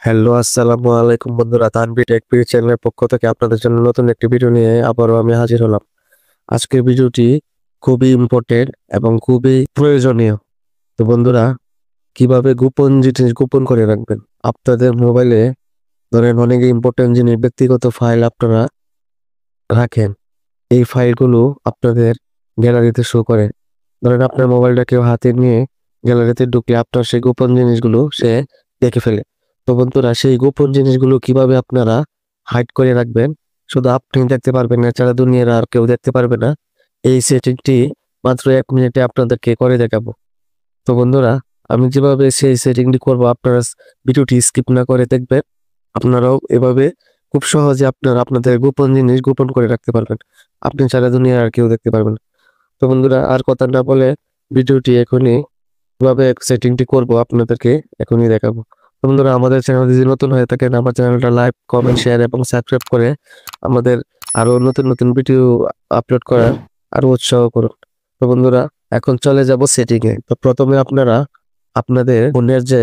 Hello, আসসালামু আলাইকুম বন্ধুরা। তানভীর টেক চ্যানেলের পক্ষ থেকে আপনাদের জন্য নতুন একটি ভিডিও নিয়ে আবারও আমি হাজির হলাম। আজকের ভিডিওটি খুবই ইম্পর্টেন্ট এবং খুবই প্রয়োজনীয়। তো বন্ধুরা, কিভাবে গোপন জিনিস গোপন করে রাখবেন আপনাদের মোবাইলে। ধরেন অনেক ইম্পর্টেন্ট জিনিস, ব্যক্তিগত ফাইল আপনারা রাখেন। এই ফাইলগুলো আপনাদের গ্যালারিতে শো করে। ধরেন আপনার মোবাইলটা কেউ হাতে নিয়ে গ্যালারিতে ঢুকলে আপনার সেই গোপন জিনিসগুলো সে দেখে ফেলে। তো বন্ধুরা, সেই গোপন জিনিসগুলো কিভাবে আপনারা হাইড করে রাখবেন, শুধু আপনি দেখতে পারবেন না, এছাড়া দুনিয়ার আর কেউ দেখতে পারবে না। এই সেটিংটি মাত্র 1 মিনিটে আপনাদেরকে করে দেখাবো। তো বন্ধুরা, আমি যেভাবে সেই সেটিংটি করব, আপনারা ভিডিওটি স্কিপ না করে দেখবেন। আপনারাও এভাবে খুব সহজে আপনারা আপনাদের গোপন জিনিস গোপন করে রাখতে পারবেন। আপনি ছাড়া দুনিয়ার আর কেউ দেখতে পারবেন না। তো বন্ধুরা, আর কথা না বলে ভিডিওটি এখনই কিভাবে সেটিংটি করব আপনাদেরকে এখনই দেখাবো। তো বন্ধুরা, আমাদের চ্যানেল যদি নতুন হয়ে থাকেন, আমার চ্যানেলটা লাইক, কমেন্ট, শেয়ার এবং সাবস্ক্রাইব করে আমাদের আরো নতুন নতুন ভিডিও আপলোড করার আরো উৎসাহ করুন। তো বন্ধুরা, এখন চলে যাব সেটিং এ। তো প্রথমে আপনারা আপনাদের ফোনের যে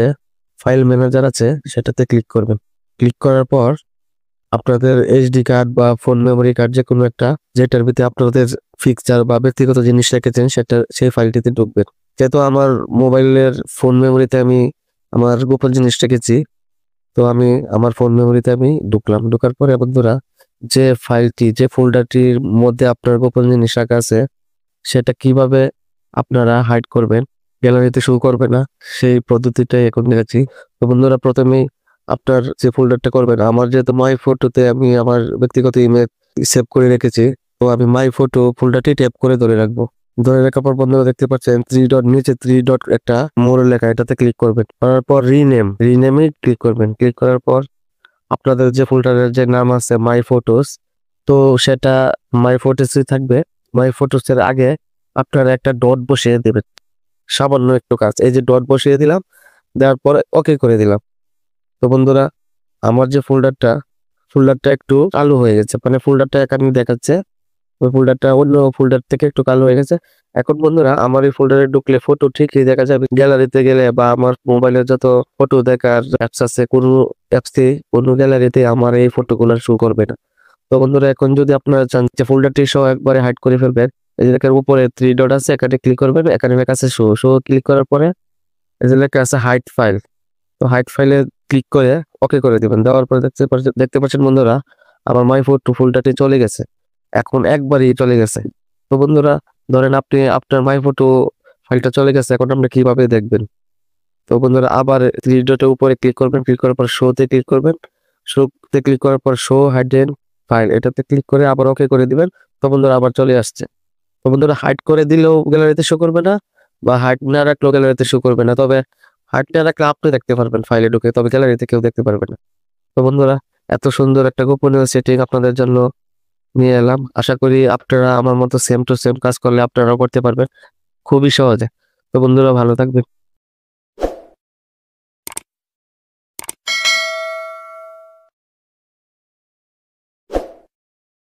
ফাইল ম্যানেজার আছে সেটাতে ক্লিক করবেন। ক্লিক করার পর আপনাদের এইচডি কার্ড বা ফোন মেমোরি কার্ড যে কোনো একটা, যেটার ভিতরে আপনাদের ফিক্সচার বা ব্যক্তিগত জিনিস রেখেছেন সেটা সেই ফাইলটিতে ঢুকবেন। যেহেতু আমার মোবাইলের ফোন মেমোরিতে আমি আমার গোপন জিনিস রেখেছি, তো আমি আমার ফোন মেমোরিতে আমি ঢুকলাম। ঢোকার পরে বন্ধুরা, যে ফাইলটি যে ফোল্ডারটির মধ্যে আপনার গোপন জিনিস রাখা আছে সেটা কিভাবে আপনারা হাইড করবেন, গ্যালারিতে শো করবে না, সেই পদ্ধতিটাই এখন দেখাচ্ছি। তো বন্ধুরা, প্রথমেই আপনার যে ফোল্ডারটা করবেন, আমার যেহেতু মাই ফটোতে আমি আমার ব্যক্তিগত ইমেজ সেভ করে রেখেছি, তো আমি মাই ফটো ফোল্ডারটি ট্যাপ করে ধরে রাখবো। ধরে রাখার পর বন্ধুরা দেখতে পাচ্ছেন নিচে 3 ডট একটা মোর লেখা, এটাতে ক্লিক করবেন। করার পর রিনেমে ক্লিক করবেন। ক্লিক করার পর আপনাদের যে ফোল্ডারের যে নাম আছে মাই ফটোস, তো সেটা মাই ফটোসই থাকবে। মাই ফটোস এর আগে আপনারা একটা ডট বসিয়ে দেবেন। সামান্য একটু কাজ, এই যে ডট বসিয়ে দিলাম, দেওয়ার পরে ওকে করে দিলাম। তো বন্ধুরা, আমার যে ফোল্ডারটা একটু কালো হয়ে গেছে, মানে ফোল্ডারটা এখানে দেখাচ্ছে ওই ফোল্ডারটা অন্য ফোল্ডার থেকে একটু কালো হয়ে গেছে। এখন বন্ধুরা, আমার এই ফোল্ডারে ঢুকলে ফটো ঠিকই দেখা যাবে। গ্যালারিতে গেলে বা আমার মোবাইলের যত ফটো দেখার অ্যাপস আছে, কোনো অ্যাপসে কোনো গ্যালারিতে আমার এই ফটোগুলো শো করবে না। তো বন্ধুরা, এখন যদি আপনারা চান যে ফোল্ডারটি সহ একবারে হাইড করে ফেলবেন, এই যে দেখেন উপরে 3 ডট আছে, এখানে ক্লিক করবেন। এখানে লেখা আছে শো ক্লিক করার পরে এই যে লেখা আছে হাইড ফাইল, তো হাইড ফাইলে ক্লিক করে ওকে করে দিবেন। দেওয়ার পরে দেখতে পাচ্ছেন বন্ধুরা, আমার মাই ফটো ফোল্ডারটি চলে গেছে। এখন একবারই চলে গেছে। তো বন্ধুরা, ধরেন আপনি আপনার মাই ফটো ফাইলটা চলে গেছে, এখন আপনি কিভাবে দেখবেন? তো বন্ধুরা, আবার 3 ডটের উপরে ক্লিক করবেন। ক্লিক করার পর শোতে ক্লিক করবেন। শোতে ক্লিক করার পর শো হাইডেন ফাইল, এটাতে ক্লিক করে আবার ওকে করে দিবেন। তো বন্ধুরা, আবার চলে আসছে। তো বন্ধুরা, হাইড করে দিলেও গ্যালারিতে শো করবে না, বা হাইড না রাখলেও গ্যালারিতে শো করবে না। তবে হাইড না রাখলে আপনি দেখতে পারবেন ফাইলে ঢুকে, তবে গ্যালারিতে কেউ দেখতে পারবে না। তো বন্ধুরা, এত সুন্দর একটা গোপনীয় সেটিং আপনাদের জন্য নিয়ে এলাম। আশা করি আপনারা আমার মতো সেম টু সেম কাজ করলে আপনারাও করতে পারবেন খুবই সহজে। তো বন্ধুরা, ভালো থাকবেন।